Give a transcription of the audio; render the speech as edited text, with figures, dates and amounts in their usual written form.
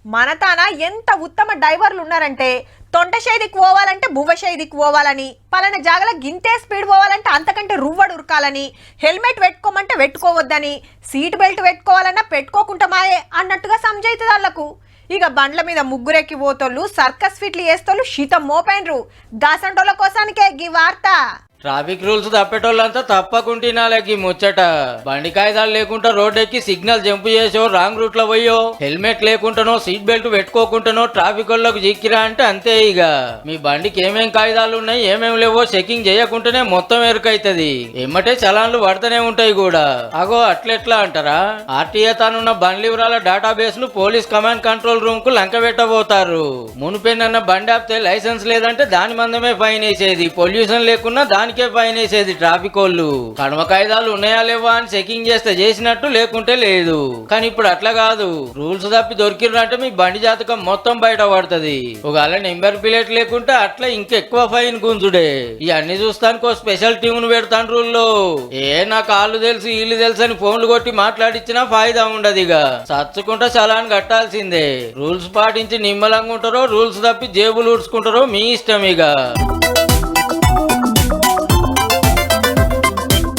మనతాన ఎంత ఉత్తమ డ్రైవర్లు ఉన్నారంటే తొంటశైదికి పోవాలంటే భువశైదికి పోవాలని, పలానా జాగల గింతే స్పీడ్ పోవాలంటే అంతకంటే రువ్వడు ఉరకాలని, హెల్మెట్ పెట్టుకోమంటే పెట్టుకోవద్దని, సీట్ బెల్ట్ పెట్టుకోవాలన్నా పెట్టుకోకుంటామాయే అన్నట్టుగా సమజైతుంది వాళ్ళకు. ఇక బండ్ల మీద ముగ్గురెక్కి పోతోళ్ళు సర్కస్ ఫిట్లు వేస్తోళ్ళు శీతం మోపైనరు. దాసంటోళ్ళ కోసానికే గీ వార్త. ట్రాఫిక్ రూల్స్ తప్పేటోళ్ళంతా తప్పకుంటున్నాలకి ముచ్చట. బండి కాయిదాలు లేకుండా రోడ్ ఎక్కి సిగ్నల్ జంప్ చేసో, రాంగ్ రూట్ లో పోయో, హెల్మెట్ లేకుండానో సీట్ బెల్ట్ పెట్టుకోకుండానో ట్రాఫిక్ వాళ్ళకు జిక్కిరా అంటే అంతే. ఇక మీ బండికి ఏమేం కాయిదాలు ఉన్నాయి ఏమేం లేవో చెకింగ్ చేయకుండానే మొత్తం ఎరుకైతది. ఎమ్మటే చలాన్లు పడుతూనే ఉంటాయి కూడా. అగో అట్లెట్లా అంటారా? ఆర్టీఏ తానున్న బండ్ల వివరాల డేటాబేస్ ను పోలీస్ కమాండ్ కంట్రోల్ రూమ్ కు లంక పెట్టబోతారు. మునిపెన్న బండి ఆపితే లైసెన్స్ లేదంటే దాని మందమే ఫైన్ వేసేది, పొల్యూషన్ లేకున్నా దానికే ఫైన్ వేసేది ట్రాఫిక్ వాళ్ళు. కడమ కాయిదాలు ఉన్నాయా లేవా అని చెకింగ్ చేస్తే చేసినట్టు, లేకుంటే లేదు. కానీ ఇప్పుడు అట్లా కాదు. రూల్స్ తప్పి దొరికిరంటే మీ బండి జాతకం మొత్తం బయట పడుతుంది. ఒకవేళ నెంబర్ ప్లేట్ లేకుంటే అట్లా ఇంకెక్కువ ఫైన్ గుంజుడే. ఇవన్నీ చూస్తానికి స్పెషల్ టీమ్ ను పెడతాను రూల్లో. నా కాళ్ళు తెలుసు వీళ్ళు తెలుసు అని ఫోన్లు కొట్టి మాట్లాడిచ్చినా ఫాయిదా ఉండదు. ఇక సచ్చుకుంటా చలాన్ కట్టాల్సిందే. రూల్స్ పాటించి నిమ్మలంగా ఉంటారో, రూల్స్ తప్పి జేబులు ఊడ్చుకుంటారో మీ ఇష్టం. ఇక